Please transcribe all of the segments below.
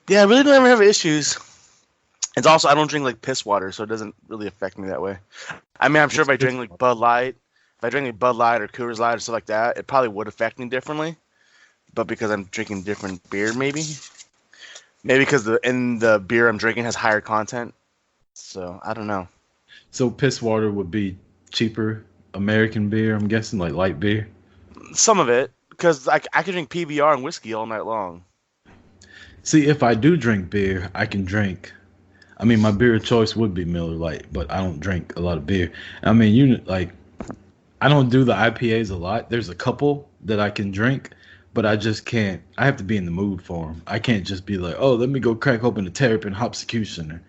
Yeah, I really don't ever have issues. It's also I don't drink like piss water, so it doesn't really affect me that way. I mean, I'm sure What's if I drink piss like water? Bud Light, if I drink like Bud Light or Coors Light or stuff like that, it probably would affect me differently. But because I'm drinking different beer, maybe because the beer I'm drinking has higher content. So I don't know. So piss water would be cheaper American beer, I'm guessing, like light beer. Some of it because I could drink PBR and whiskey all night long. See, if I do drink beer, I can drink. I mean, my beer of choice would be Miller Lite, but I don't drink a lot of beer. I mean, I don't do the IPAs a lot. There's a couple that I can drink, but I just can't. I have to be in the mood for them. I can't just be like, oh, let me go crack open a Terrapin Hopsecutioner.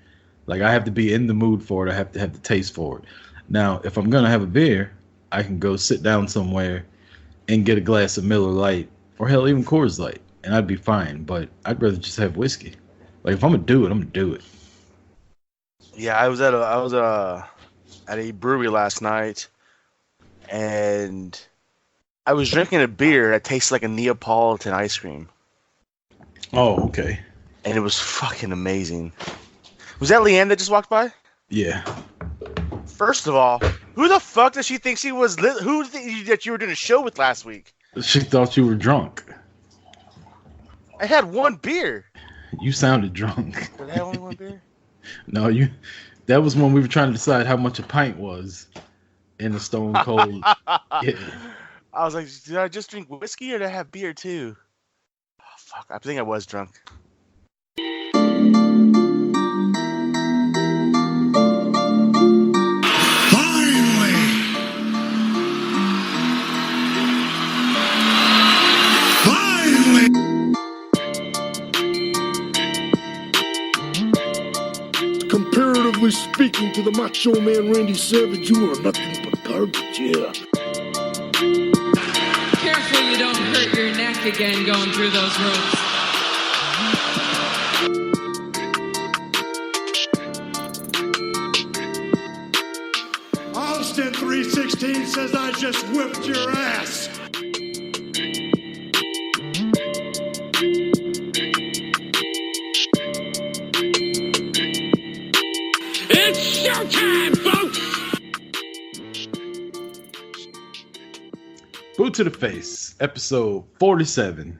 Like, I have to be in the mood for it. I have to have the taste for it. Now, if I'm gonna have a beer, I can go sit down somewhere and get a glass of Miller Lite, or hell, even Coors Light, and I'd be fine. But I'd rather just have whiskey. Like, if I'm gonna do it, I'm gonna do it. Yeah, I was at a brewery last night, and I was drinking a beer that tastes like a Neapolitan ice cream, Oh, okay. and it was fucking amazing. Was that Leanne that just walked by? Yeah. First of all, who the fuck does she think she was? Who that you were doing a show with last week? She thought you were drunk. I had one beer. You sounded drunk. Did I have only one beer? No, you. That was when we were trying to decide how much a pint was in the Stone Cold. Yeah. I was like, did I just drink whiskey or did I have beer too? Oh, fuck, I think I was drunk. Comparatively speaking to the Macho Man Randy Savage, you are nothing but garbage, yeah. Careful you don't hurt your neck again going through those ropes. Austin 316 says I just whipped your ass. It's showtime, folks! Boot to the Face, episode 47.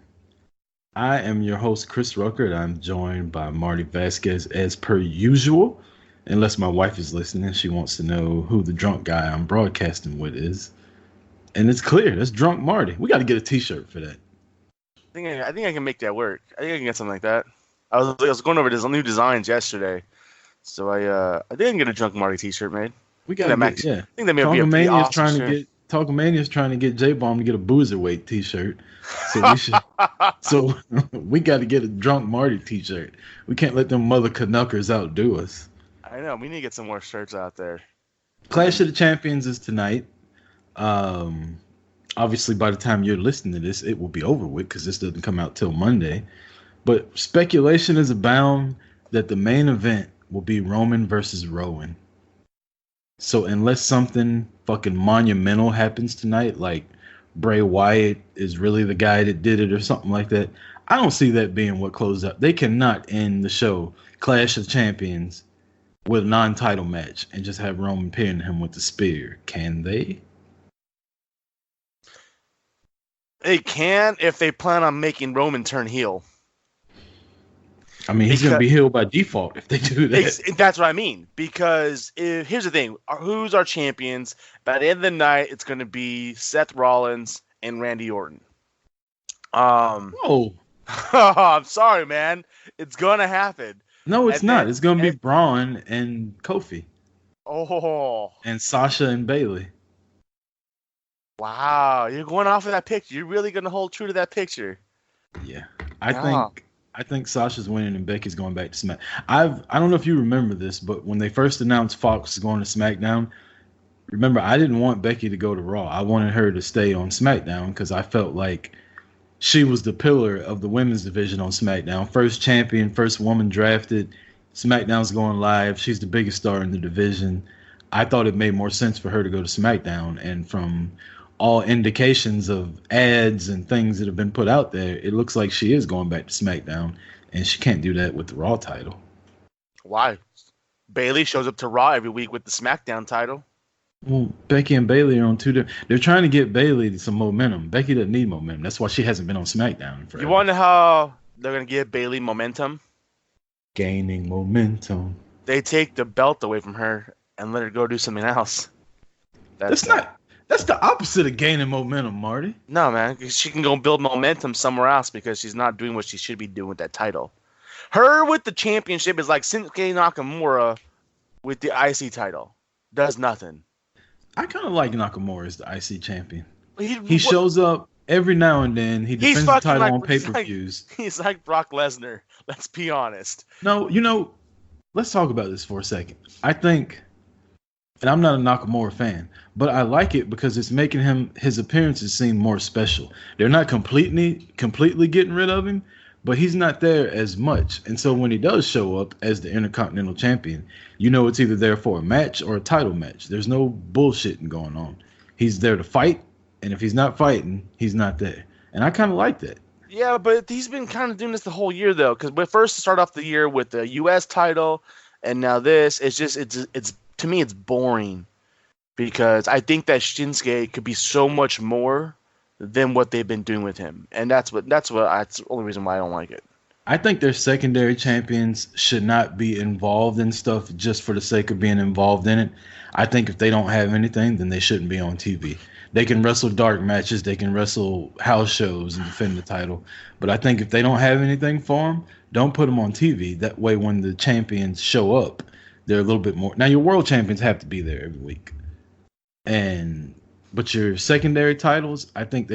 I am your host, Chris Rucker, and I'm joined by Marty Vasquez as per usual. Unless my wife is listening, she wants to know who the drunk guy I'm broadcasting with is. And it's clear, that's Drunk Marty. We got to get a t-shirt for that. I think I can make that work. I think I can get something like that. I was going over new designs yesterday, so I think I can get a Drunk Marty T-shirt made. We got to get, I think that may be a pretty awesome shirt. Talkomania's trying to get J-Bomb to get a Boozerweight t-shirt. So we got to get a Drunk Marty t-shirt. We can't let them mother Canuckers outdo us. I know, we need to get some more shirts out there. Clash of the Champions is tonight. Obviously, by the time you're listening to this, it will be over with because this doesn't come out till Monday. But speculation is abound that the main event will be Roman versus Rowan. So unless something fucking monumental happens tonight, like Bray Wyatt is really the guy that did it or something like that, I don't see that being what closes up. They cannot end the show Clash of Champions with a non-title match and just have Roman pin him with the spear. Can they? They can if they plan on making Roman turn heel. I mean, he's going to be healed by default if they do that. That's what I mean. Because here's the thing. Who's our champions? By the end of the night, it's going to be Seth Rollins and Randy Orton. Whoa. I'm sorry, man. It's going to happen. No, it's not. It's going to be Braun and Kofi. Oh. And Sasha and Bayley. Wow. You're going off of that picture. You're really going to hold true to that picture. Yeah. I think Sasha's winning and Becky's going back to Smack. I don't know if you remember this, but when they first announced Fox was going to SmackDown, remember I didn't want Becky to go to Raw. I wanted her to stay on SmackDown because I felt like she was the pillar of the women's division on SmackDown. First champion, first woman drafted. SmackDown's going live. She's the biggest star in the division. I thought it made more sense for her to go to SmackDown. And from all indications of ads and things that have been put out there, it looks like she is going back to SmackDown, and she can't do that with the Raw title. Why? Bailey shows up to Raw every week with the SmackDown title. Well, Becky and Bailey are on two different. They're trying to get Bailey some momentum. Becky doesn't need momentum. That's why she hasn't been on SmackDown forever. You wonder how they're gonna give Bailey momentum? Gaining momentum. They take the belt away from her and let her go do something else. That's the opposite of gaining momentum, Marty. No, man, 'cause she can go build momentum somewhere else because she's not doing what she should be doing with that title. Her with the championship is like Shinsuke Nakamura with the IC title. Does nothing. I kind of like Nakamura as the IC champion. He shows up every now and then. He defends the title on pay-per-views. He's like Brock Lesnar. Let's be honest. No, let's talk about this for a second. I think, and I'm not a Nakamura fan, but I like it because it's making his appearances seem more special. They're not completely getting rid of him, but he's not there as much. And so when he does show up as the Intercontinental Champion, it's either there for a match or a title match. There's no bullshitting going on. He's there to fight, and if he's not fighting, he's not there. And I kind of like that. Yeah, but he's been kind of doing this the whole year, though, because we first start off the year with the U.S. title, and now this. It's just it's to me, it's boring because I think that Shinsuke could be so much more than what they've been doing with him, and that's the only reason why I don't like it. I think their secondary champions should not be involved in stuff just for the sake of being involved in it. I think if they don't have anything, then they shouldn't be on TV. They can wrestle dark matches, they can wrestle house shows and defend the title, but I think if they don't have anything for them, don't put them on TV. That way, when the champions show up, they're a little bit more. Now, your world champions have to be there every week, but your secondary titles, I think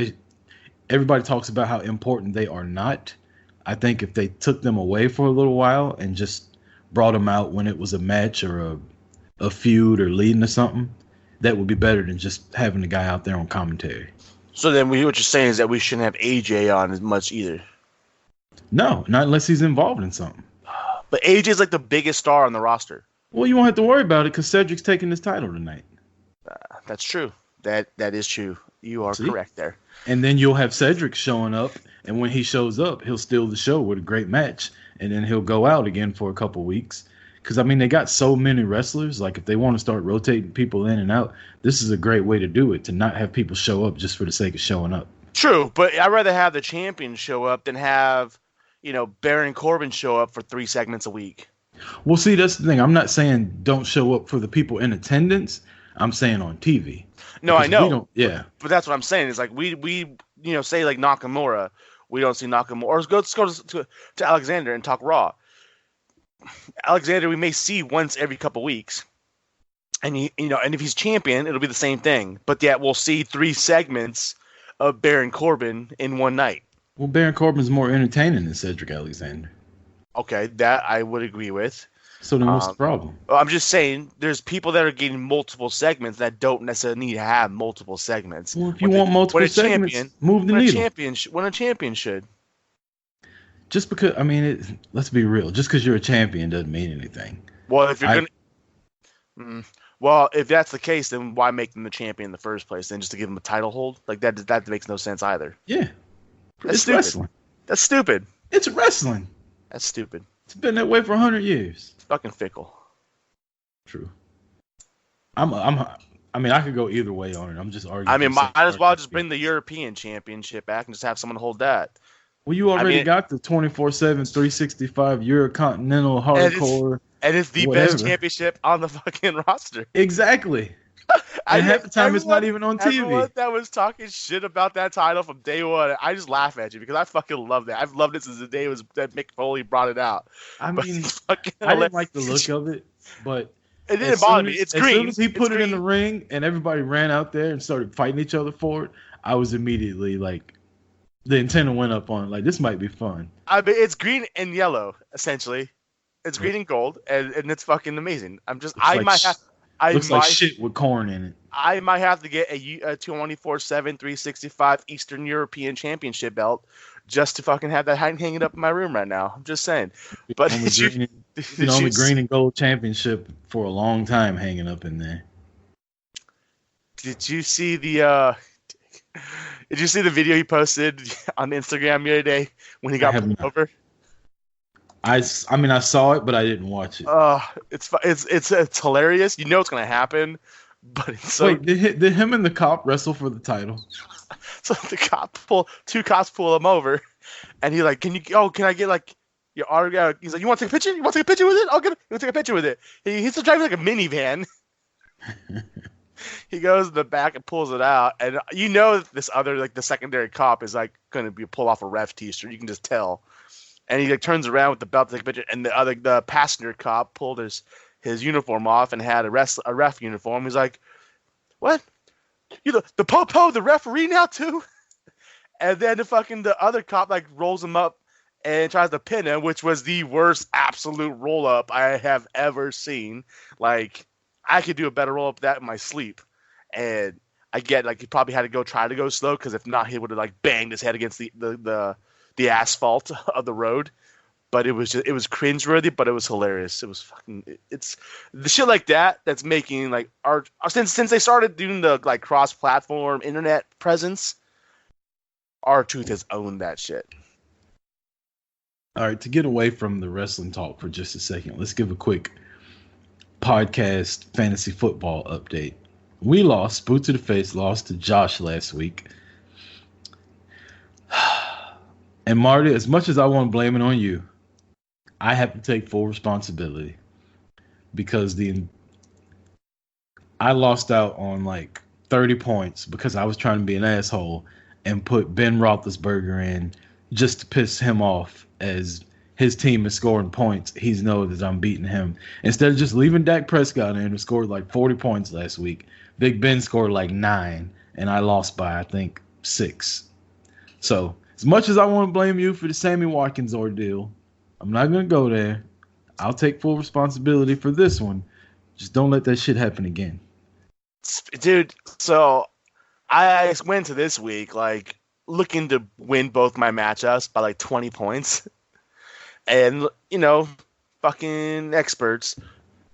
everybody talks about how important they are not. I think if they took them away for a little while and just brought them out when it was a match or a feud or leading to something, that would be better than just having the guy out there on commentary. So then what you're saying is that we shouldn't have AJ on as much either. No, not unless he's involved in something. But AJ's like the biggest star on the roster. Well, you won't have to worry about it because Cedric's taking this title tonight. That's true. That is true. You are correct there. And then you'll have Cedric showing up, and when he shows up, he'll steal the show with a great match, and then he'll go out again for a couple weeks. Because, they got so many wrestlers. Like, if they want to start rotating people in and out, this is a great way to do it, to not have people show up just for the sake of showing up. True, but I'd rather have the champion show up than have, Baron Corbin show up for 3 segments a week. Well, see, that's the thing. I'm not saying don't show up for the people in attendance. I'm saying on TV. No, I know. Yeah. But that's what I'm saying. It's like we say like Nakamura, we don't see Nakamura. Or let's go to Alexander and talk Raw. Alexander, we may see once every couple weeks, and and if he's champion, it'll be the same thing. But yet we'll see 3 segments of Baron Corbin in one night. Well, Baron Corbin's more entertaining than Cedric Alexander. Okay, that I would agree with. So then what's the problem? I'm just saying there's people that are getting multiple segments that don't necessarily need to have multiple segments. Well, if you want multiple segments, move the needle. When a champion should. Just because, let's be real. Just because you're a champion doesn't mean anything. Well, if that's the case, then why make them the champion in the first place? Then just to give them a title hold? Like that makes no sense either. Yeah. It's wrestling. That's stupid. It's wrestling. That's stupid. It's been that way for 100 years. It's fucking fickle. True. I could go either way on it. I'm just arguing. Might as well just bring the European Championship back and just have someone hold that. Well, you already got the 24/7, 365 Eurocontinental Hardcore. And it's the best championship on the fucking roster. Exactly. And half the time it's not even on TV. Everyone that was talking shit about that title from day one, I just laugh at you because I fucking love that. I've loved it since the day that Mick Foley brought it out. I didn't like the look of it, but it didn't bother me. It's green. As soon as he put it in the ring and everybody ran out there and started fighting each other for it, I was immediately like, the antenna went up on it. Like, this might be fun. It's green and yellow, essentially. It's green and gold, and it's fucking amazing. Looks like shit with corn in it. I might have to get a 24/7, 365 Eastern European Championship belt just to fucking have that hanging up in my room right now. I'm just saying. But only green and gold championship for a long time hanging up in there. Did you see the Did you see the video he posted on Instagram the other day when he got pulled over? I mean, I saw it, but I didn't watch it. It's hilarious. You know it's gonna happen, but it's so. Wait, did him and the cop wrestle for the title? So two cops pull him over, and he's like, can I get like your autograph? He's like, you want to take a picture? You want to take a picture with it? You want to take a picture with it? He's still driving like a minivan. He goes in the back and pulls it out, and you know this other like the secondary cop is like going to be pull off a ref t-shirt. You can just tell. And he like turns around with the belt to take a picture, and the passenger cop pulled his uniform off and had a ref uniform. He's like, "What? You the po-po, the referee now too?" And then the other cop like rolls him up and tries to pin him, which was the worst absolute roll up I have ever seen. Like I could do a better roll up that in my sleep, and I get like he probably had to try to go slow because if not he would have like banged his head against the asphalt of the road. But it was cringeworthy, but it was hilarious. It was it's the shit like that's making like art since they started doing the like cross-platform internet presence. R-Truth has owned that shit. All right, to get away from the wrestling talk for just a second, let's give a quick podcast fantasy football update. We lost, boot to the face, lost to Josh last week. And Marty, as much as I want to blame it on you, I have to take full responsibility because I lost out on like 30 points because I was trying to be an asshole and put Ben Roethlisberger in just to piss him off as his team is scoring points. He's know that I'm beating him. Instead of just leaving Dak Prescott in who scored like 40 points last week, Big Ben scored like 9 and I lost by, I think, 6. So as much as I want to blame you for the Sammy Watkins ordeal, I'm not going to go there. I'll take full responsibility for this one. Just don't let that shit happen again. Dude, so I went to this week like looking to win both my matchups by like 20 points. And, you know, fucking experts.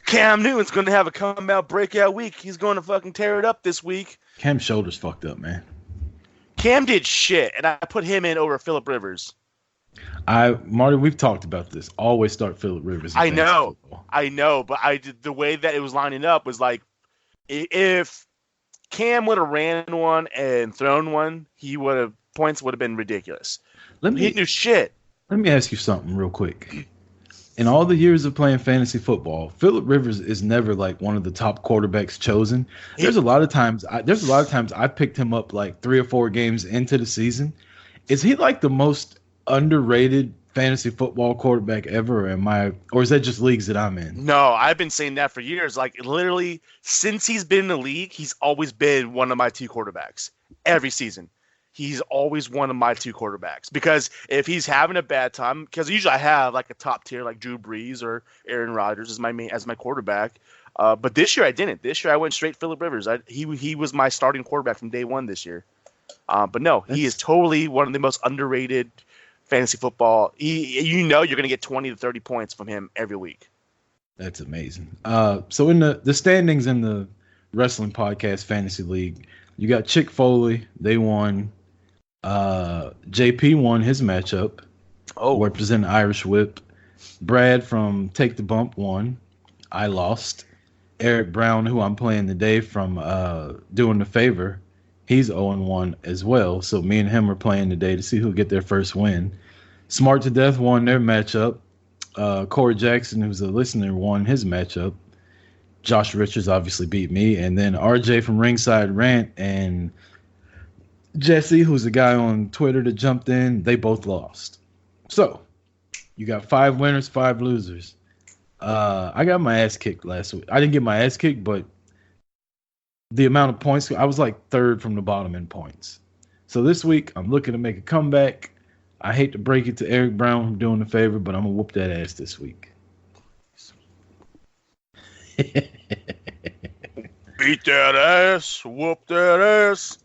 Cam Newton's going to have a comeback breakout week. He's going to fucking tear it up this week. Cam's shoulder's fucked up, man. Cam did shit, and I put him in over Phillip Rivers. Marty, we've talked about this. Always start Phillip Rivers. I know, but the way that it was lining up was like, if Cam would have ran one and thrown one, points would have been ridiculous. He didn't do shit. Let me ask you something real quick. In all the years of playing fantasy football, Phillip Rivers is never like one of the top quarterbacks chosen. There's a lot of times I picked him up like 3 or 4 games into the season. Is he like the most underrated fantasy football quarterback ever? Or is that just leagues that I'm in? No, I've been saying that for years. Like literally since he's been in the league, he's always been one of my 2 quarterbacks every season. He's always one of my 2 quarterbacks because if he's having a bad time, because usually I have like a top tier like Drew Brees or Aaron Rodgers as my quarterback. But this year I didn't. This year I went straight Phillip Rivers. He was my starting quarterback from day one this year. But no, he is totally one of the most underrated fantasy football. You're going to get 20 to 30 points from him every week. That's amazing. So in the standings in the Wrestling Podcast Fantasy League, you got Chick Foley. They won. JP won his matchup. Representing Irish Whip. Brad from Take the Bump won. I lost. Eric Brown, who I'm playing today from Doing the Favor, he's 0-1 as well. So me and him are playing today to see who'll get their first win. Smart to Death won their matchup. Corey Jackson, who's a listener, won his matchup. Josh Richards obviously beat me. And then RJ from Ringside Rant and Jesse, who's a guy on Twitter that jumped in, they both lost. So you got 5 winners, 5 losers. I got my ass kicked last week. I didn't get my ass kicked, but the amount of points, I was like 3rd from the bottom in points. So this week, I'm looking to make a comeback. I hate to break it to Eric Brown from Doing the Favor, but I'm going to whoop that ass this week. Beat that ass, whoop that ass.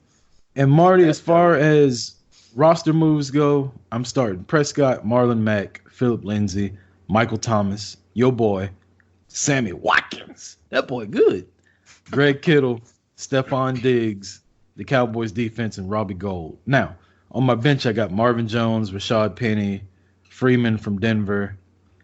And Marty, as far as roster moves go, I'm starting Prescott, Marlon Mack, Philip Lindsay, Michael Thomas, your boy, Sammy Watkins. That boy good. Greg Kittle, Stephon Diggs, the Cowboys defense, and Robbie Gould. Now, on my bench, I got Marvin Jones, Rashad Penny, Freeman from Denver,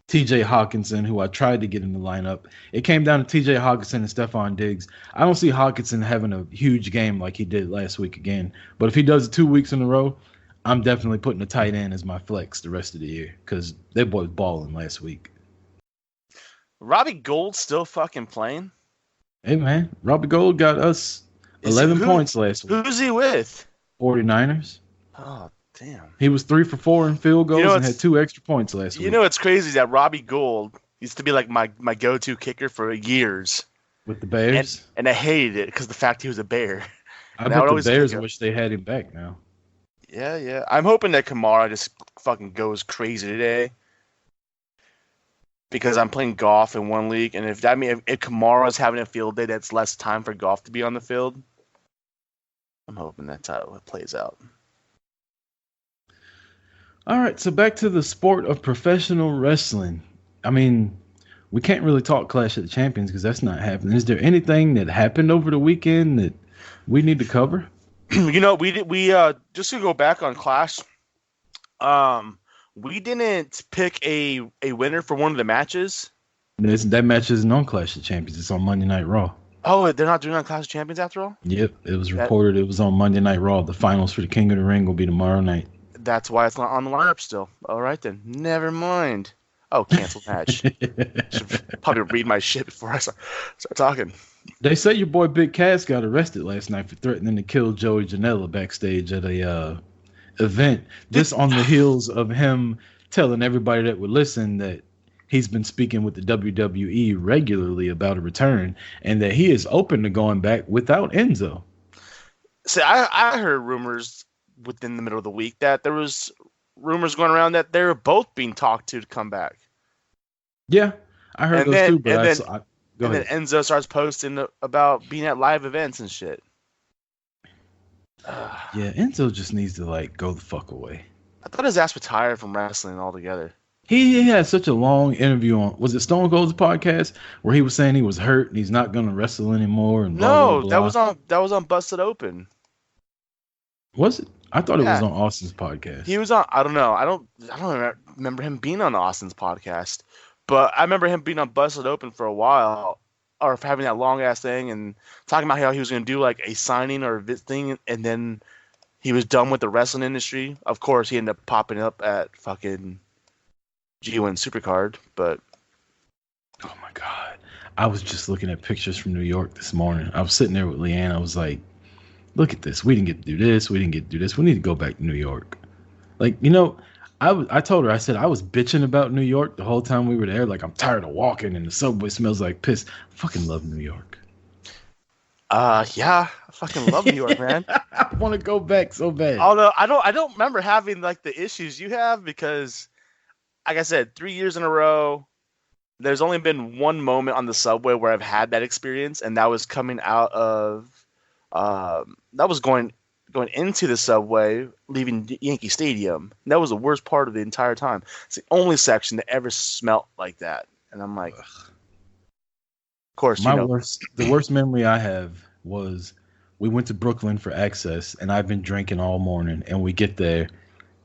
TJ Hawkinson, who I tried to get in the lineup. It came down to TJ Hawkinson and Stephon Diggs. I don't see Hawkinson having a huge game like he did last week again. But if he does it 2 weeks in a row, I'm definitely putting a tight end as my flex the rest of the year because they boys balling last week. Robbie Gould still fucking playing? Hey, man. Robbie Gould got us 11 points last week. Who's he with? 49ers. Oh, damn. He was 3 for 4 in field goals and had 2 extra points last week. You know what's crazy is that Robbie Gould used to be like my go-to kicker for years. With the Bears? And I hated it because the fact he was a Bear. I bet the Bears wish they had him back now. Yeah. I'm hoping that Kamara just fucking goes crazy today. Because I'm playing golf in one league, and if Kamara's having a field day, that's less time for golf to be on the field. I'm hoping that's how it plays out. All right, so back to the sport of professional wrestling. I mean, we can't really talk Clash of the Champions because that's not happening. Is there anything that happened over the weekend that we need to cover? We just to go back on Clash. We didn't pick a winner for one of the matches. That match isn't on Clash of Champions. It's on Monday Night Raw. Oh, they're not doing it on Clash of Champions after all? Yep, it was reported it was on Monday Night Raw. The finals for the King of the Ring will be tomorrow night. That's why it's not on the lineup still. All right, then. Never mind. Oh, canceled match. Should probably read my shit before I start talking. They say your boy Big Cass got arrested last night for threatening to kill Joey Janela backstage at a event. This on the heels of him telling everybody that would listen that he's been speaking with the WWE regularly about a return and that he is open to going back without Enzo. See, I heard rumors within the middle of the week that there was rumors going around that they were both being talked to come back. Yeah, I heard those too. But then Enzo starts posting about being at live events and shit. Yeah, Enzo just needs to go the fuck away. I thought his ass retired from wrestling altogether. He had such a long interview on, was it Stone Cold's podcast, where he was saying he was hurt and he's not going to wrestle anymore. And blah, blah, blah. that was on Busted Open. Was it? I thought it was on Austin's podcast. He was on. I don't know. I don't remember him being on Austin's podcast, but I remember him being on Busted Open for a while, or having that long ass thing and talking about how he was going to do a signing or a thing, and then he was done with the wrestling industry. Of course, he ended up popping up at fucking G1 Supercard, but oh my god, I was just looking at pictures from New York this morning. I was sitting there with Leanne. I was like, look at this. We didn't get to do this. We didn't get to do this. We need to go back to New York. I told her, I said, I was bitching about New York the whole time we were there. I'm tired of walking and the subway smells like piss. I fucking love New York. Yeah, I fucking love New York, man. I want to go back so bad. Although I don't remember having the issues you have because, like I said, 3 years in a row, there's only been one moment on the subway where I've had that experience, and that was coming out of, that was going into the subway, leaving Yankee Stadium. And that was the worst part of the entire time. It's the only section that ever smelt like that, and I'm like, ugh. Of course, the worst memory I have was we went to Brooklyn for Access, and I've been drinking all morning, and we get there,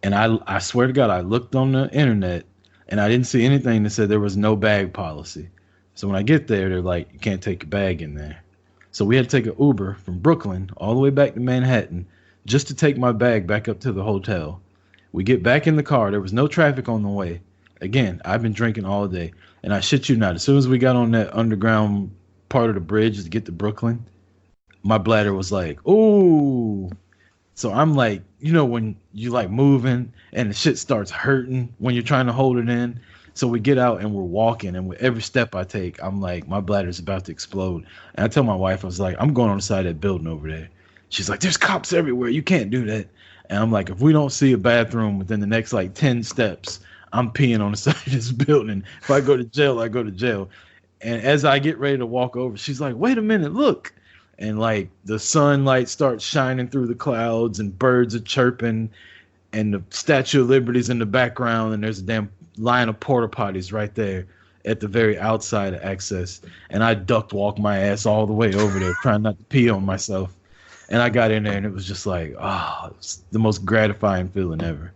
and I swear to God, I looked on the internet, and I didn't see anything that said there was no bag policy. So when I get there, they're like, you can't take your bag in there. So we had to take an Uber from Brooklyn all the way back to Manhattan just to take my bag back up to the hotel. We get back in the car. There was no traffic on the way. Again, I've been drinking all day. And I shit you not, as soon as we got on that underground part of the bridge to get to Brooklyn, my bladder was like, ooh. So I'm like, when you moving and the shit starts hurting when you're trying to hold it in. So we get out and we're walking, and with every step I take, I'm like, my bladder's about to explode. And I tell my wife, I was like, I'm going on the side of that building over there. She's like, there's cops everywhere. You can't do that. And I'm like, if we don't see a bathroom within the next 10 steps, I'm peeing on the side of this building. If I go to jail, I go to jail. And as I get ready to walk over, she's like, wait a minute, look. And the sunlight starts shining through the clouds and birds are chirping and the Statue of Liberty's in the background and there's a damn line of porta potties right there at the very outside of Access. And I duck walk my ass all the way over there trying not to pee on myself. And I got in there, and it was just like, it's the most gratifying feeling ever.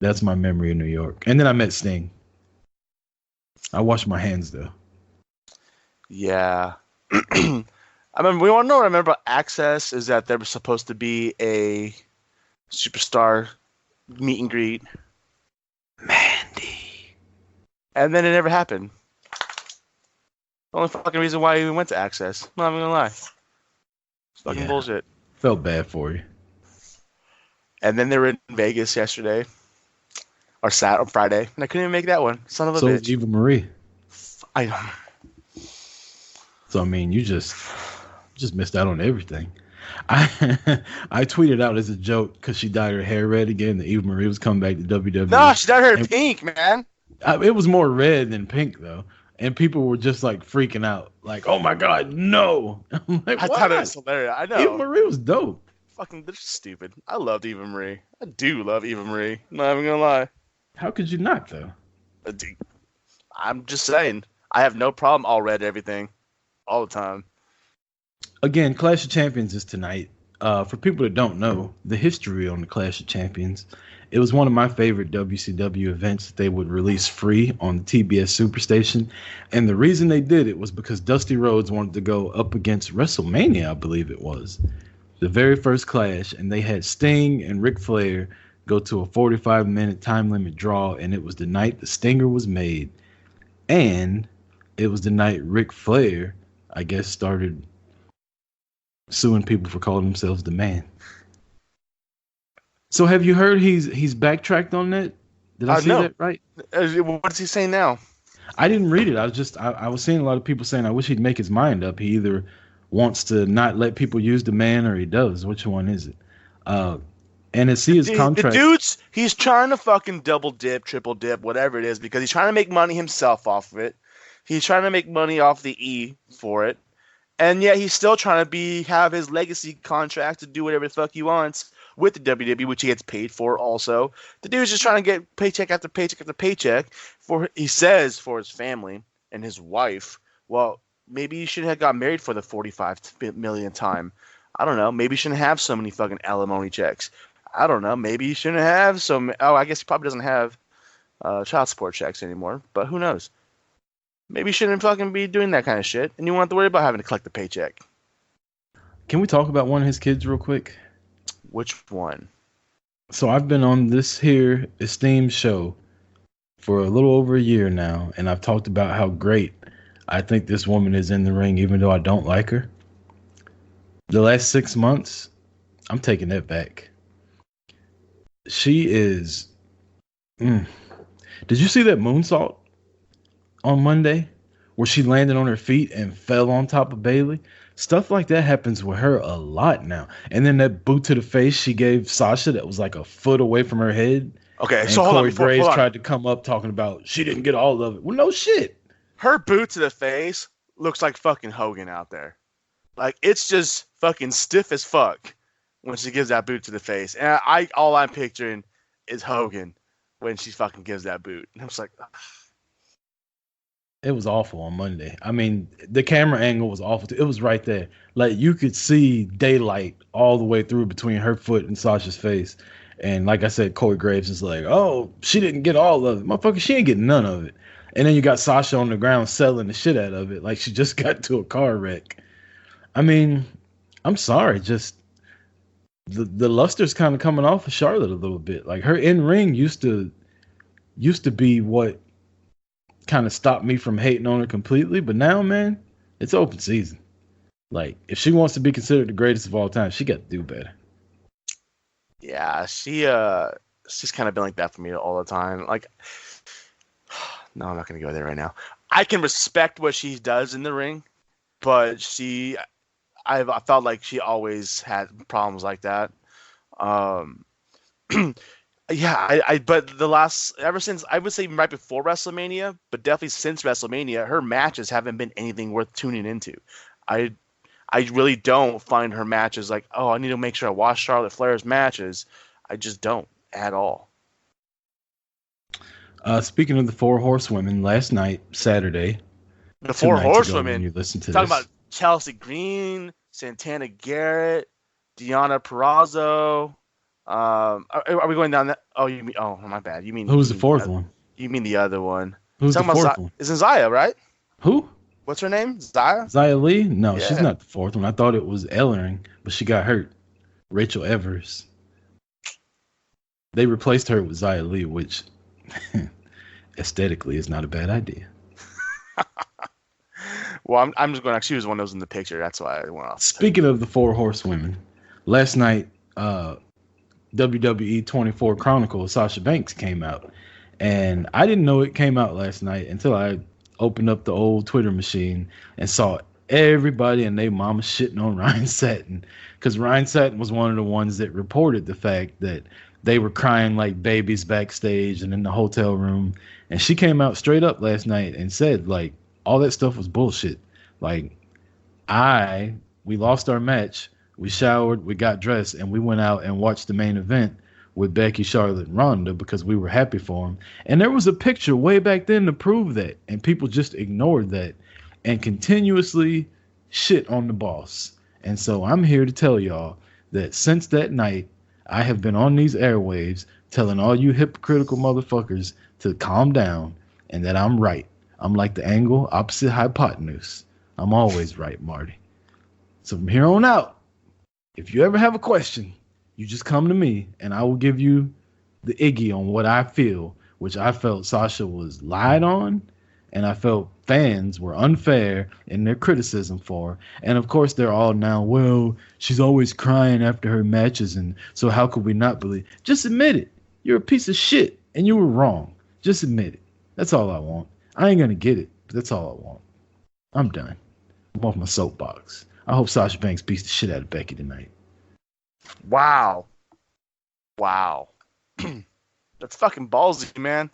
That's my memory of New York. And then I met Sting. I washed my hands, though. Yeah. I mean, we want to know what I remember about Access is that there was supposed to be a superstar meet and greet. Mandy. And then it never happened. The only fucking reason why we went to Access. Not even gonna lie. It's fucking bullshit. Felt bad for you. And then they were in Vegas yesterday. Or Friday. And I couldn't even make that one. Son of a bitch. So Eva Marie. I know. So, I mean, you just missed out on everything. I tweeted out as a joke because she dyed her hair red again that Eva Marie was coming back to WWE. No, she dyed her hair pink, man. It was more red than pink, though. And people were just like freaking out. Like, oh my God, no. I'm like, I thought it was hilarious. I know. Eva Marie was dope. Fucking, they're stupid. I loved Eva Marie. I do love Eva Marie. Not even gonna lie. How could you not, though? I'm just saying. I have no problem. I'll read everything. All the time. Again, Clash of Champions is tonight. For people that don't know the history on the Clash of Champions, it was one of my favorite WCW events that they would release free on the TBS Superstation. And the reason they did it was because Dusty Rhodes wanted to go up against WrestleMania, I believe it was. The very first Clash, and they had Sting and Ric Flair go to a 45-minute time limit draw, and it was the night the Stinger was made. And it was the night Ric Flair, I guess, started suing people for calling themselves the Man. So have you heard he's backtracked on that? Did I see that right? What's he saying now? I didn't read it. I was seeing a lot of people saying I wish he'd make his mind up. He either wants to not let people use the Man or he does. Which one is it? And to see his contract. The dude's, he's trying to fucking double dip, triple dip, whatever it is, because he's trying to make money himself off of it. He's trying to make money off the E for it. And yet he's still trying to have his legacy contract to do whatever the fuck he wants with the WWE, which he gets paid for also. The dude's just trying to get paycheck after paycheck after paycheck he says, for his family and his wife. Well, maybe you should have got married for the 45 millionth time. I don't know. Maybe you shouldn't have so many fucking alimony checks. I don't know. Maybe you shouldn't have I guess he probably doesn't have child support checks anymore, but who knows? Maybe you shouldn't fucking be doing that kind of shit, and you won't have to worry about having to collect the paycheck. Can we talk about one of his kids real quick? Which one? So I've been on this here esteemed show for a little over a year now, and I've talked about how great I think this woman is in the ring, even though I don't like her. The last 6 months, I'm taking that back. She is... Did you see that moonsault on Monday where she landed on her feet and fell on top of Bayley? Stuff like that happens with her a lot now. And then that boot to the face she gave Sasha that was like a foot away from her head. Okay, and so Corey Graves tried to come up talking about she didn't get all of it. Well, no shit. Her boot to the face looks like fucking Hogan out there. Like, it's just fucking stiff as fuck when she gives that boot to the face. And all I'm picturing is Hogan when she fucking gives that boot. And I was like, ugh. It was awful on Monday. I mean, the camera angle was awful too. It was right there. Like, you could see daylight all the way through between her foot and Sasha's face. And like I said, Corey Graves is like, oh, she didn't get all of it. Motherfucker, she ain't getting none of it. And then you got Sasha on the ground selling the shit out of it like she just got to a car wreck. I mean, I'm sorry. Just the luster's kind of coming off of Charlotte a little bit. Like, her in-ring used to be what kind of stopped me from hating on her completely. But now, man, it's open season. Like, if she wants to be considered the greatest of all time, she got to do better. Yeah, she's kind of been like that for me all the time. Like, no, I'm not going to go there right now. I can respect what she does in the ring, but I felt like she always had problems like that. Yeah, but ever since, I would say right before WrestleMania, but definitely since WrestleMania, her matches haven't been anything worth tuning into. I really don't find her matches like, oh, I need to make sure I watch Charlotte Flair's matches. I just don't at all. Speaking of the Four Horsewomen, last night, Saturday. The Four Horsewomen. You listen to talking this. about Chelsea Green, Santana Garrett, Deonna Purrazzo. Are we going down that? Oh, you mean? Oh, my bad. Who's the fourth one? You mean the other one? Who's the fourth one? Isn't Zaya, right? Who? What's her name? Zaya? Zaya Lee? No, Yeah. she's not the fourth one. I thought it was Ellering, but she got hurt. Rachel Evers. They replaced her with Zaya Lee, which aesthetically is not a bad idea. Well, I'm just going. She was one that was in the picture. That's why I went off. Speaking of the four horsewomen, last night, WWE 24 Chronicle of Sasha Banks came out, and I didn't know it came out last night until I opened up the old Twitter machine and saw everybody and their mama shitting on Ryan Satin, because Ryan Satin was one of the ones that reported the fact that they were crying like babies backstage and in the hotel room, and she came out straight up last night and said, like, all that stuff was bullshit. Like, we lost our match, we showered, we got dressed, and we went out and watched the main event with Becky, Charlotte, and Ronda because we were happy for them. And there was a picture way back then to prove that, and people just ignored that and continuously shit on the boss. And so I'm here to tell y'all that since that night, I have been on these airwaves telling all you hypocritical motherfuckers to calm down and that I'm right. I'm like the angle opposite hypotenuse. I'm always right, Marty. So from here on out, if you ever have a question, you just come to me and I will give you the Iggy on what I feel, which I felt Sasha was lied on, and I felt fans were unfair in their criticism for. And of course, they're all now, well, she's always crying after her matches, and so how could we not believe? Just admit it. You're a piece of shit, and you were wrong. Just admit it. That's all I want. I ain't gonna get it, but that's all I want. I'm done. I'm off my soapbox. I hope Sasha Banks beats the shit out of Becky tonight. Wow. That's fucking ballsy, man.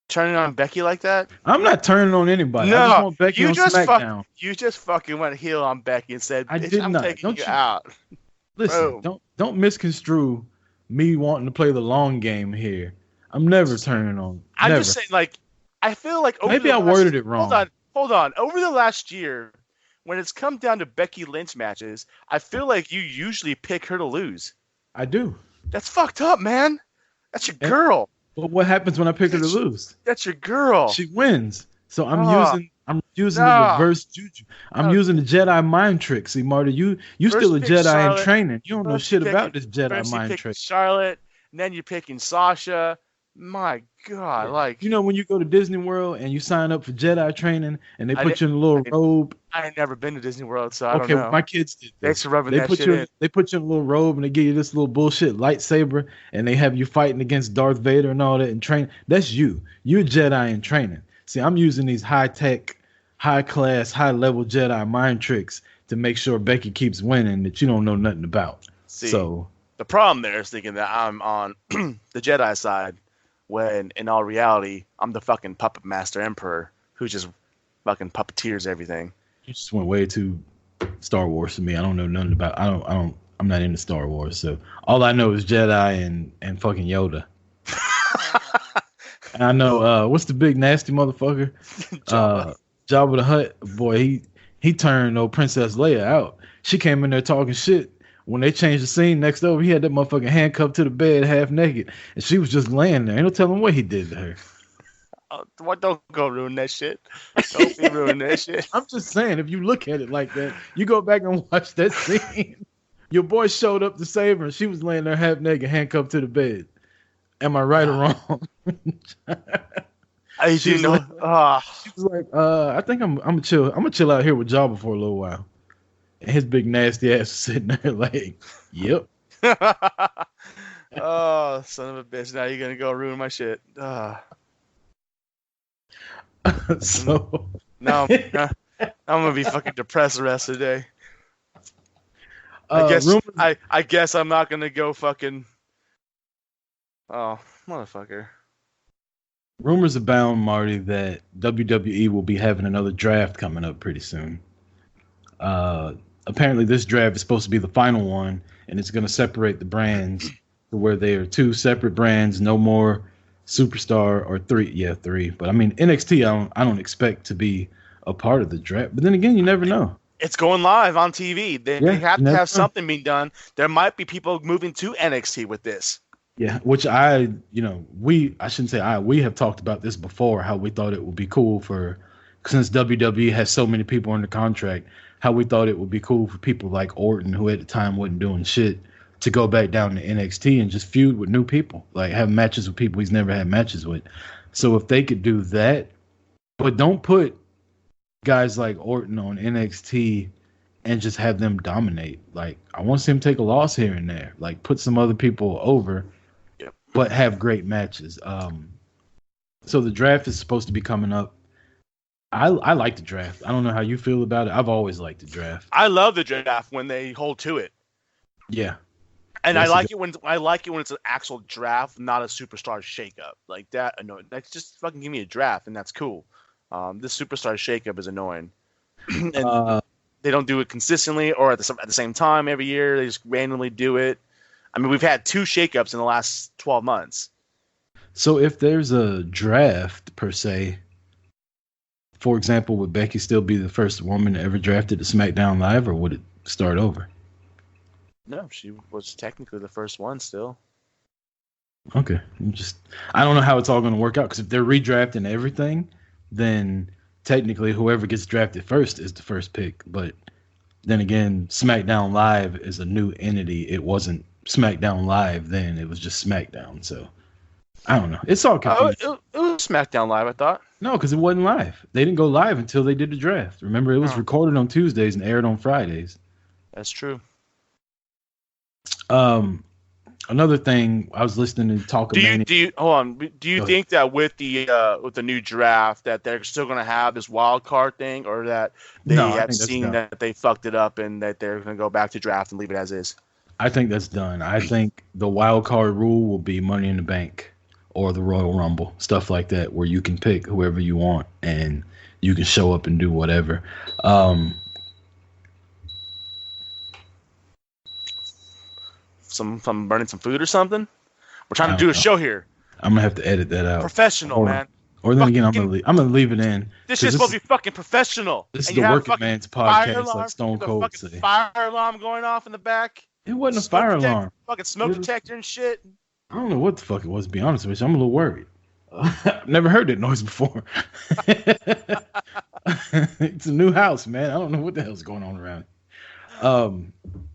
Turning on Becky like that? I'm not turning on anybody. No, I just want Becky on SmackDown. You just fucking went heel on Becky and said, I did I'm not. taking you out. Listen, don't misconstrue me wanting to play the long game here. I'm never turning on. I'm never. just saying, like, I feel like maybe I worded it wrong. Hold on. Over the last year, when it's come down to Becky Lynch matches, I feel like you usually pick her to lose. I do. That's fucked up, man. That's your girl. But what happens when I pick her to lose? That's your girl. She wins. So I'm using the reverse juju. I'm using the Jedi mind trick. See, Marty, you still a Jedi Charlotte, in training. You don't know shit about this Jedi mind trick. Charlotte, and then you're picking Sasha. My God, like, you know, when you go to Disney World and you sign up for Jedi training and they put you in a little robe. I ain't never been to Disney World, so I don't know. Okay, my kids did. Thanks for rubbing that shit in. They put you in a little robe and they give you this little bullshit lightsaber and they have you fighting against Darth Vader and all that and train. That's you. You're Jedi in training. See, I'm using these high-tech, high-class, high-level Jedi mind tricks to make sure Becky keeps winning that you don't know nothing about. See, so the problem there is thinking that I'm on the Jedi side, when in all reality, I'm the fucking puppet master emperor who just fucking puppeteers everything. You just went way too Star Wars for me. I don't know nothing about. I'm not into Star Wars, so all I know is Jedi and fucking Yoda. And I know what's the big nasty motherfucker? Jabba the Hutt boy. He turned old Princess Leia out. She came in there talking shit. When they changed the scene next over, he had that motherfucker handcuffed to the bed, half naked, and she was just laying there. Ain't no telling what he did to her. Don't go ruin that shit. Don't be ruining that shit. I'm just saying, if you look at it like that, you go back and watch that scene. Your boy showed up to save her, and she was laying there half naked, handcuffed to the bed. Am I right or wrong? She was like, I think I'm gonna chill. I'm gonna chill out here with Jabba for a little while. And his big nasty ass was sitting there like, yep. Oh, son of a bitch! Now you're gonna go ruin my shit. So now I'm gonna be fucking depressed the rest of the day. I guess I'm not gonna go fucking. Oh, motherfucker. Rumors abound, Marty, that WWE will be having another draft coming up pretty soon. Apparently this draft is supposed to be the final one, and it's going to separate the brands to where they are two separate brands, no more Superstar or three. But I mean, NXT, I don't expect to be a part of the draft. But then again, you never know. It's going live on TV. They Yeah, have you to never have know. something being done. There might be people moving to NXT with this. Yeah, which I shouldn't say we have talked about this before, how we thought it would be cool since WWE has so many people under contract, how we thought it would be cool for people like Orton, who at the time wasn't doing shit, to go back down to NXT and just feud with new people, like have matches with people he's never had matches with. So if they could do that, but don't put guys like Orton on NXT and just have them dominate. Like, I want to see him take a loss here and there. Like, put some other people over, Yep. but have great matches. So the draft is supposed to be coming up. I like the draft. I don't know how you feel about it. I've always liked the draft. I love the draft when they hold to it. Yeah. And That's I like it when it's an actual draft, not a superstar shakeup. Like that annoying. Like, just fucking give me a draft and that's cool. This superstar shakeup is annoying. And they don't do it consistently or at the same time every year. They just randomly do it. I mean, we've had 2 shakeups in the last 12 months. So if there's a draft per se, for example, would Becky still be the first woman ever drafted to SmackDown Live, or would it start over? No, she was technically the first one still. Okay. I don't know how it's all going to work out, because if they're redrafting everything, then technically whoever gets drafted first is the first pick. But then again, SmackDown Live is a new entity. It wasn't SmackDown Live then. It was just SmackDown. So I don't know. It's all confusing. It was SmackDown Live, I thought. No, because it wasn't live. They didn't go live until they did the draft. Remember, it was recorded on Tuesdays and aired on Fridays. That's true. Another thing, I was listening to Talkamania. Do you think that with the new draft that they're still going to have this wild card thing, or that they have seen that they fucked it up and that they're going to go back to draft and leave it as is? I think that's done. I think the wild card rule will be Money in the Bank or the Royal Rumble, stuff like that, where you can pick whoever you want and you can show up and do whatever. Some burning some food or something. We're trying to do a show here. I'm gonna have to edit that out. Professional, man. Or then again, I'm gonna leave it in. This shit's supposed to be fucking professional. This is the working man's podcast, like Stone Cold say. Fire alarm going off in the back. It wasn't a fire alarm. Fucking smoke detector and shit. I don't know what the fuck it was, to be honest with you. I'm a little worried. I've never heard that noise before. It's a new house, man. I don't know what the hell's going on around.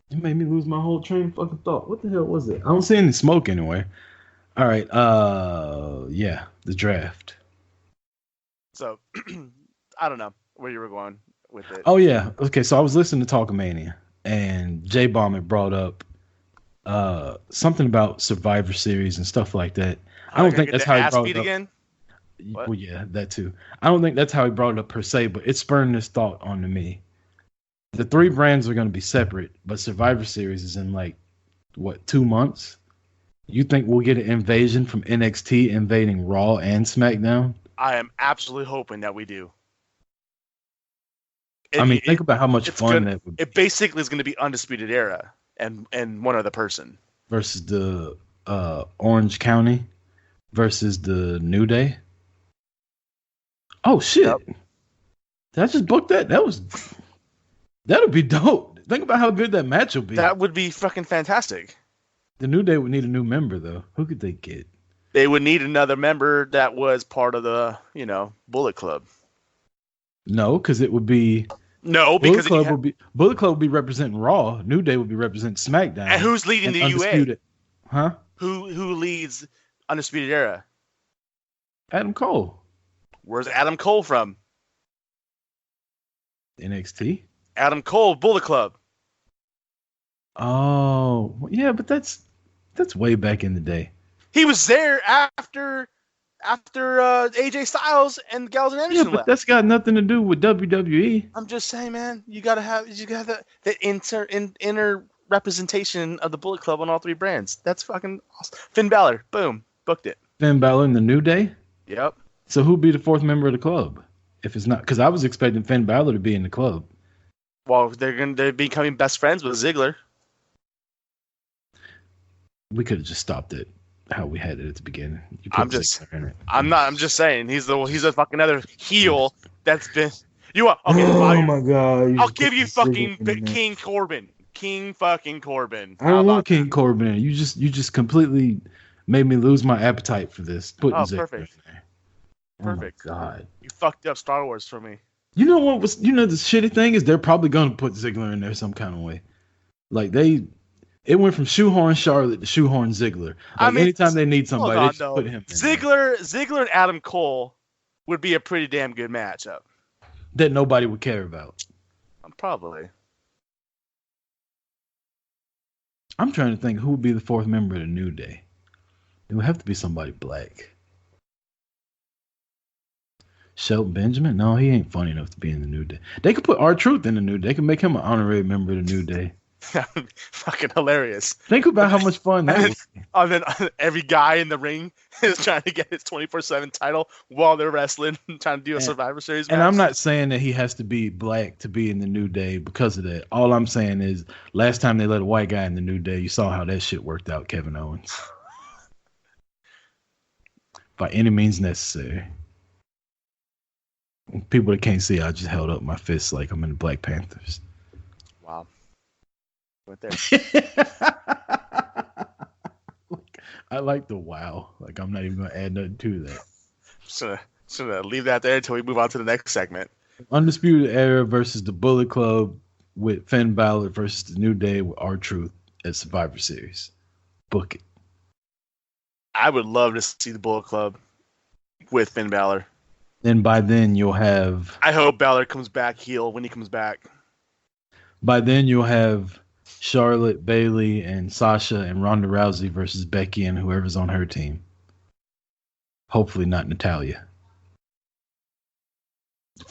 It made me lose my whole train of fucking thought. What the hell was it? I don't see any smoke anyway. All right. Yeah, the draft. So, I don't know where you were going with it. Oh, yeah. Okay, so I was listening to Talkamania, and J-Bomb had brought up something about Survivor Series and stuff like that. I don't think that's how he brought it up. Again? Well, yeah, that too. I don't think that's how he brought it up per se, but it spurred this thought onto me. The 3 brands are going to be separate, but Survivor Series is in 2 months? You think we'll get an invasion from NXT invading Raw and SmackDown? I am absolutely hoping that we do. Think about how much fun that would be. It basically is going to be Undisputed Era and one other person. Versus the Orange County versus the New Day. Oh, shit. Yep. Did I just book that? That'll be dope. Think about how good that match will be. That would be fucking fantastic. The New Day would need a new member, though. Who could they get? They would need another member that was part of the, Bullet Club. No, because it would be... No, because Bullet Club would be representing Raw. New Day would be representing SmackDown. And who's leading the UA? Huh? Who leads Undisputed Era? Adam Cole. Where's Adam Cole from? NXT. Adam Cole, Bullet Club. Oh, yeah, but that's way back in the day. He was there after AJ Styles and Gallows and Anderson. Yeah, but that's got nothing to do with WWE. I'm just saying, man, you gotta have the inner representation of the Bullet Club on all 3 brands. That's fucking awesome. Finn Balor, boom, booked it. Finn Balor in the New Day. Yep. So who'd be the 4th member of the club? If it's not, because I was expecting Finn Balor to be in the club. Well, they're becoming best friends with Ziggler. We could have just stopped it how we had it at the beginning. I'm just saying he's a fucking other heel that's been You want? Okay, Oh my god! I'll give you fucking King. King Corbin. King fucking Corbin. I don't want King Corbin. You just completely made me lose my appetite for this. Putting Ziggler perfect. in there. Perfect. Oh my god. You fucked up Star Wars for me. You know what was? You know the shitty thing is they're probably gonna put Ziggler in there some kind of way. Like it went from shoehorn Charlotte to shoehorn Ziggler. Like anytime they need somebody, they just put him in Ziggler and Adam Cole would be a pretty damn good matchup. That nobody would care about. Probably. I'm trying to think who would be the fourth member of the New Day. It would have to be somebody black. Shelton Benjamin? No, he ain't funny enough to be in the New Day. They could put R-Truth in the New Day. They could make him an honorary member of the New Day. That would be fucking hilarious. Think about how much fun that would be. And then every guy in the ring is trying to get his 24/7 title while they're wrestling, trying to do a Survivor Series match. And I'm not saying that he has to be black to be in the New Day because of that. All I'm saying is last time they let a white guy in the New Day, you saw how that shit worked out, Kevin Owens. By any means necessary. People that can't see, I just held up my fists like I'm in the Black Panthers. Wow. Right there. I like the wow. Like I'm not even gonna add nothing to that. Just gonna leave that there until we move on to the next segment. Undisputed Era versus the Bullet Club with Finn Balor versus the New Day with R-Truth at Survivor Series. Book it. I would love to see the Bullet Club with Finn Balor. Then by then you'll have. I hope Balor comes back heel when he comes back. By then you'll have Charlotte, Bayley, and Sasha and Ronda Rousey versus Becky and whoever's on her team. Hopefully not Natalya.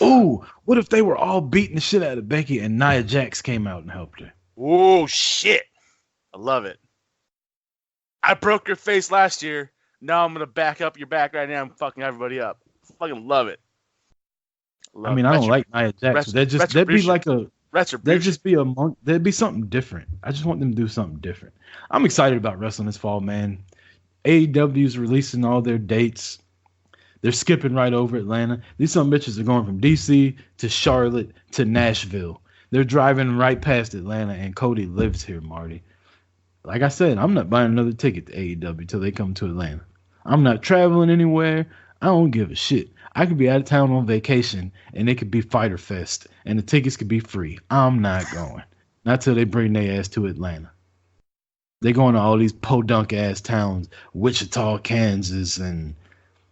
Ooh, what if they were all beating the shit out of Becky and Nia Jax came out and helped her? Oh shit! I love it. I broke your face last year. Now I'm gonna back up your back right now. I'm fucking everybody up. Fucking love it. I mean, I don't like Nia Jax. That'd be like a that'd just be a monk. That'd be something different. I just want them to do something different. I'm excited about wrestling this fall, man. AEW's releasing all their dates. They're skipping right over Atlanta. These some bitches are going from DC to Charlotte to Nashville. They're driving right past Atlanta, and Cody lives here, Marty. Like I said, I'm not buying another ticket to AEW till they come to Atlanta. I'm not traveling anywhere. I don't give a shit. I could be out of town on vacation, and it could be Fyter Fest, and the tickets could be free. I'm not going. Not till they bring their ass to Atlanta. They going to all these podunk-ass towns, Wichita, Kansas, and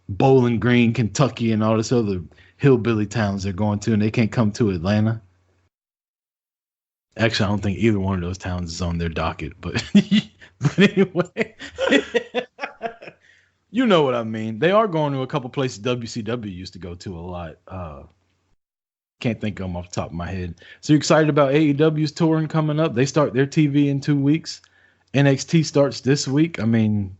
Bowling Green, Kentucky, and all this other hillbilly towns they're going to, and they can't come to Atlanta. Actually, I don't think either one of those towns is on their docket, but anyway. You know what I mean. They are going to a couple places WCW used to go to a lot. Can't think of them off the top of my head. So you excited about AEW's touring coming up? They start their TV in 2 weeks. NXT starts this week. I mean,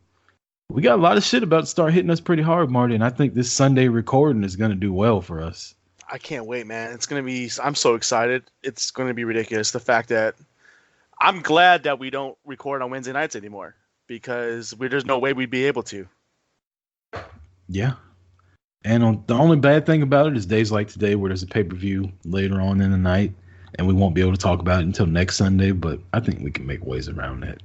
we got a lot of shit about to start hitting us pretty hard, Marty, and I think this Sunday recording is going to do well for us. I can't wait, man. It's going to be – I'm so excited. It's going to be ridiculous. The fact that – I'm glad that we don't record on Wednesday nights anymore because there's no way we'd be able to. Yeah. And the only bad thing about it is days like today where there's a pay-per-view later on in the night and we won't be able to talk about it until next Sunday, but I think we can make ways around that.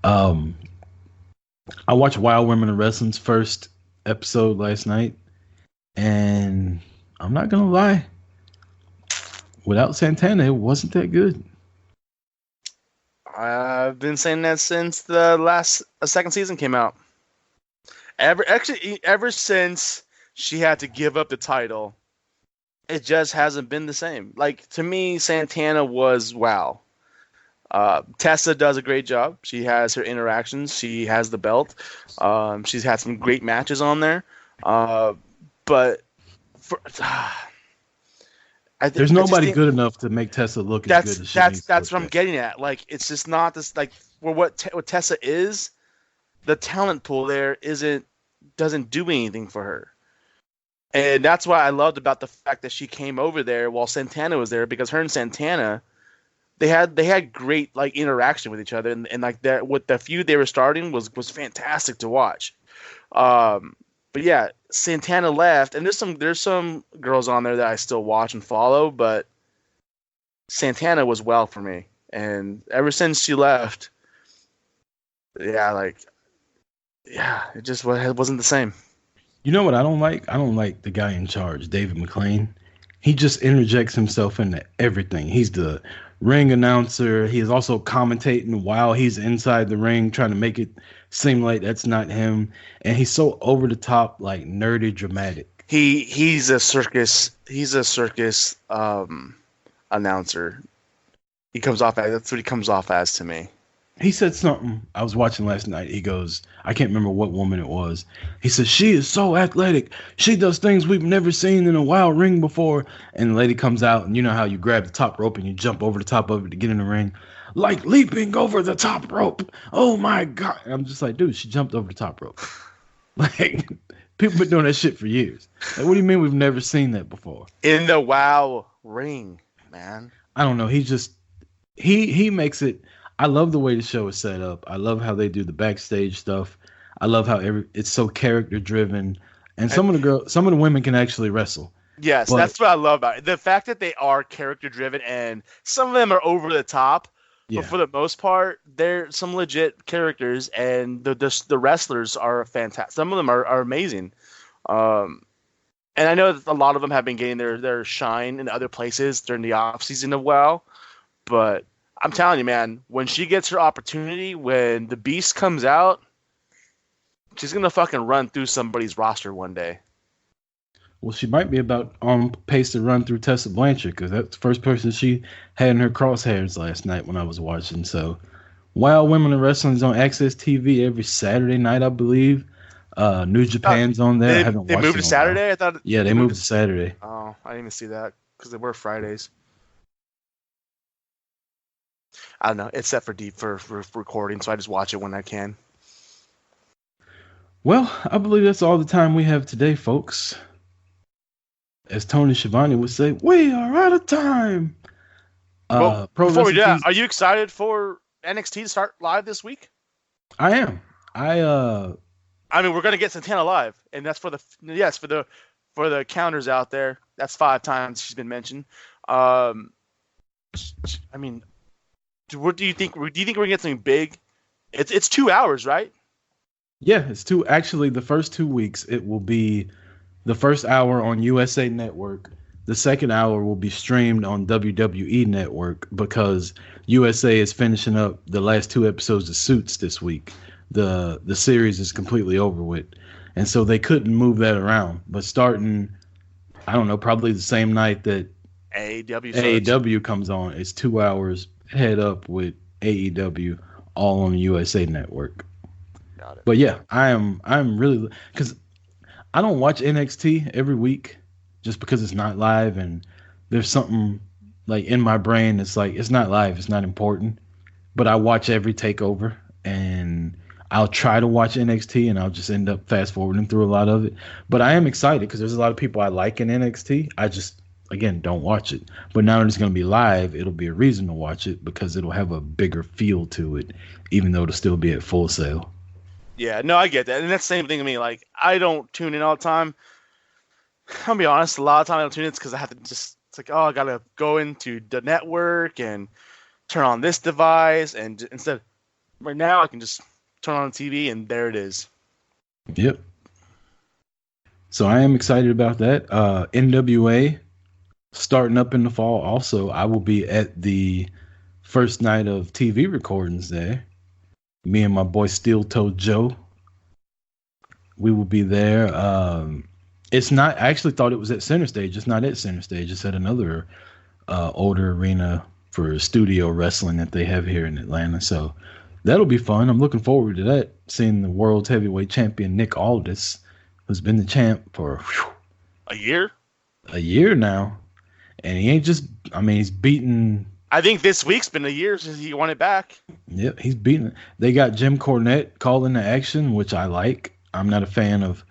I watched Wild Women of Wrestling's first episode last night, and I'm not going to lie. Without Santana, it wasn't that good. I've been saying that since the second season came out. Ever since she had to give up the title, it just hasn't been the same. Like, to me, Santana was wow. Tessa does a great job. She has her interactions. She has the belt. She's had some great matches on there. But there's nobody good enough to make Tessa look as good as she needs. That's what I'm getting at. Like, it's just not this, like, for what Tessa is, the talent pool there doesn't do anything for her. And that's why I loved about the fact that she came over there while Santana was there, because her and Santana, they had great like interaction with each other, and like that with the feud they were starting was fantastic to watch. But yeah, Santana left, and there's some girls on there that I still watch and follow, but Santana was well for me, and ever since she left, it just wasn't the same. You know what I don't like? I don't like the guy in charge, David McLean. He just interjects himself into everything. He's the ring announcer. He is also commentating while he's inside the ring, trying to make it seem like that's not him. And he's so over the top, like nerdy, dramatic. He's a circus announcer. That's what he comes off as to me. He said something I was watching last night. He goes, I can't remember what woman it was. He said, she is so athletic. She does things we've never seen in a wild ring before. And the lady comes out, and you know how you grab the top rope and you jump over the top of it to get in the ring? Like leaping over the top rope. Oh my God. And I'm just like, dude, she jumped over the top rope. Like, people been doing that shit for years. Like, what do you mean we've never seen that before? In the WoW ring, man. I don't know. He makes it. I love the way the show is set up. I love how they do the backstage stuff. I love how it's so character driven, and some of the women can actually wrestle. Yes, that's what I love about it. The fact that they are character driven, and some of them are over the top, but for the most part, they're some legit characters, and the wrestlers are fantastic. Some of them are amazing. And I know that a lot of them have been getting their shine in other places during the off season of WoW, but I'm telling you, man, when she gets her opportunity, when the Beast comes out, she's going to fucking run through somebody's roster one day. Well, she might be about on pace to run through Tessa Blanchard, because that's the first person she had in her crosshairs last night when I was watching. So, Wild Women in Wrestling is on Access TV every Saturday night, I believe. New Japan's on there. They moved to Saturday? I thought. Yeah, they moved to Saturday. Oh, I didn't even see that because they were Fridays. I don't know. It's set for recording, so I just watch it when I can. Well, I believe that's all the time we have today, folks. As Tony Schiavone would say, we are out of time. Well, before we do that, are you excited for NXT to start live this week? I am. I mean, we're gonna get Santana live, and that's for the counters out there. That's 5 times she's been mentioned. I mean. What do you think? Do you think we're gonna get something big? It's 2 hours, right? Yeah, it's 2. Actually, the first 2 weeks, it will be the first hour on USA Network. The second hour will be streamed on WWE Network because USA is finishing up the last 2 episodes of Suits this week. The series is completely over with, and so they couldn't move that around. But starting, I don't know, probably the same night that AEW comes on, it's 2 hours. Head up with AEW all on the USA Network. Got it. But yeah, I'm really, because I don't watch NXT every week just because it's not live, and there's something like in my brain that's like, it's not live, it's not important. But I watch every takeover, and I'll try to watch NXT, and I'll just end up fast forwarding through a lot of it. But I am excited because there's a lot of people I like in NXT. I just, again, don't watch it. But now that it's going to be live, it'll be a reason to watch it because it'll have a bigger feel to it, even though it'll still be at Full Sail. Yeah, no, I get that. And that's the same thing to me. Like, I don't tune in all the time. I'll be honest, a lot of time I don't tune in because I have to just, it's like, oh, I got to go into the network and turn on this device. And instead, right now, I can just turn on the TV and there it is. Yep. So I am excited about that. NWA. Starting up in the fall, also, I will be at the first night of TV recordings there. Me and my boy Steel Toe Joe. We will be there. It's not, I actually thought it was at Center Stage. It's not at Center Stage. It's at another older arena for studio wrestling that they have here in Atlanta. So that'll be fun. I'm looking forward to that. Seeing the world's heavyweight champion, Nick Aldis, who's been the champ for a year? A year now. And he ain't just, I mean, he's beaten. I think this week's been a year since he won it back. Yep, he's beaten. They got Jim Cornette calling the action, which I like. I'm not a fan of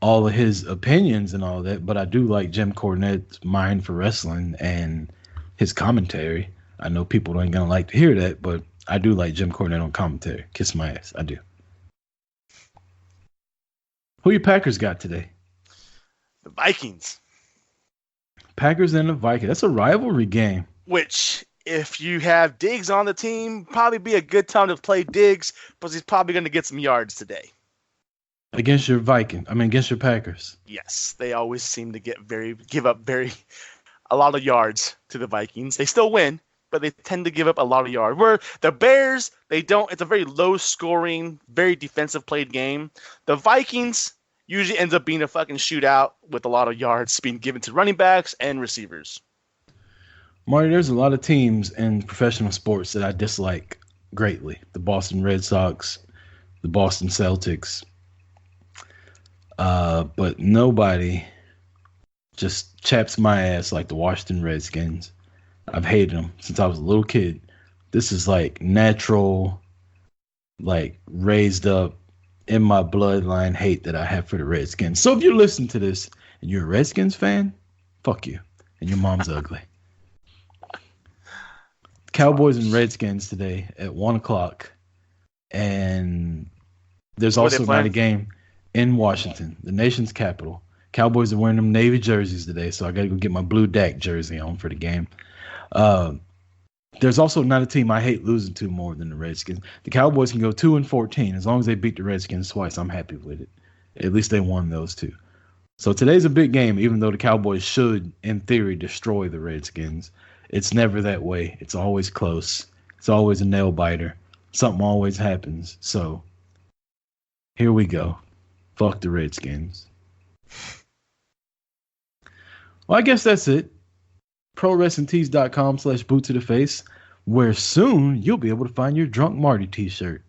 all of his opinions and all that, but I do like Jim Cornette's mind for wrestling and his commentary. I know people ain't going to like to hear that, but I do like Jim Cornette on commentary. Kiss my ass. I do. Who your Packers got today? The Vikings. Packers and the Vikings. That's a rivalry game. Which, if you have Diggs on the team, probably be a good time to play Diggs, but he's probably going to get some yards today. Against your against your Packers. Yes, they always seem to give up a lot of yards to the Vikings. They still win, but they tend to give up a lot of yards. Where the Bears, they don't. It's a very low scoring, very defensive played game. The Vikings usually ends up being a fucking shootout with a lot of yards being given to running backs and receivers. Marty, there's a lot of teams in professional sports that I dislike greatly. The Boston Red Sox, the Boston Celtics. But nobody just chaps my ass like the Washington Redskins. I've hated them since I was a little kid. This is like natural, like raised up in my bloodline hate that I have for the Redskins. So if you listen to this and you're a Redskins fan, fuck you. And your mom's ugly. Cowboys and Redskins today at 1:00. And there's also not a game in Washington, the nation's capital. Cowboys are wearing them Navy jerseys today, so I got to go get my blue Dak jersey on for the game. There's also not a team I hate losing to more than the Redskins. The Cowboys can go 2-14 as long as they beat the Redskins twice. I'm happy with it. At least they won those two. So today's a big game, even though the Cowboys should, in theory, destroy the Redskins. It's never that way. It's always close. It's always a nail biter. Something always happens. So here we go. Fuck the Redskins. Well, I guess that's it. ProWrestlingTees.com/boot to the face, where soon you'll be able to find your Drunk Marty t-shirt.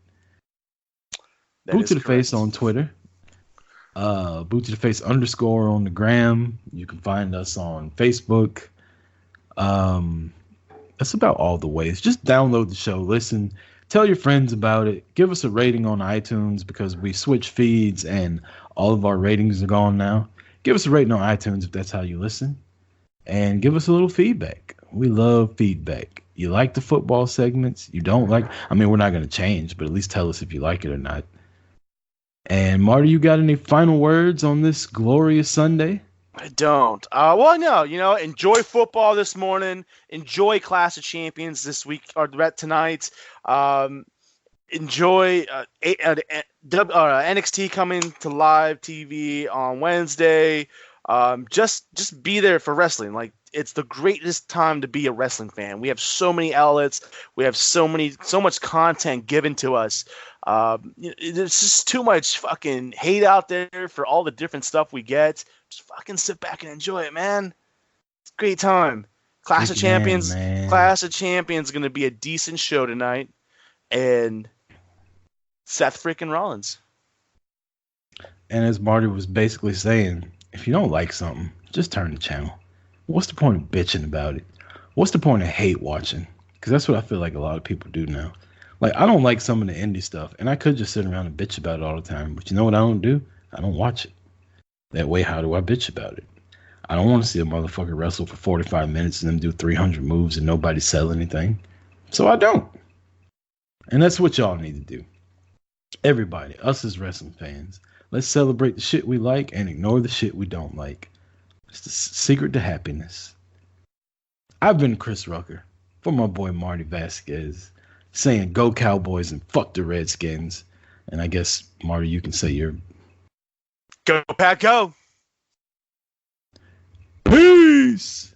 Boot to the face on Twitter. Boot to the face _ on the gram. You can find us on Facebook. That's about all the ways. Just download the show, listen, tell your friends about it. Give us a rating on iTunes because we switch feeds and all of our ratings are gone now. Give us a rating on iTunes if that's how you listen. And give us a little feedback. We love feedback. You like the football segments? You don't like? I mean, we're not going to change, but at least tell us if you like it or not. And Marty, you got any final words on this glorious Sunday? I don't. Well, no. Enjoy football this morning. Enjoy Clash of Champions this week or tonight. Enjoy NXT coming to live TV on Wednesday. Just be there for wrestling. Like, it's the greatest time to be a wrestling fan. We have so many outlets. We have so much content given to us. There's just too much fucking hate out there for all the different stuff we get. Just fucking sit back and enjoy it, man. It's a great time. Clash of Champions is going to be a decent show tonight. And Seth freaking Rollins. And as Marty was basically saying, if you don't like something, just turn the channel. What's the point of bitching about it? What's the point of hate watching? Because that's what I feel like a lot of people do now. Like, I don't like some of the indie stuff, and I could just sit around and bitch about it all the time. But you know what I don't do? I don't watch it. That way, how do I bitch about it? I don't want to see a motherfucker wrestle for 45 minutes and then do 300 moves and nobody sell anything. So I don't. And that's what y'all need to do. Everybody, us as wrestling fans, let's celebrate the shit we like and ignore the shit we don't like. It's the secret to happiness. I've been Chris Rucker for my boy Marty Vasquez, saying go Cowboys and fuck the Redskins. And I guess, Marty, you can say your... Go, Pat, go! Peace!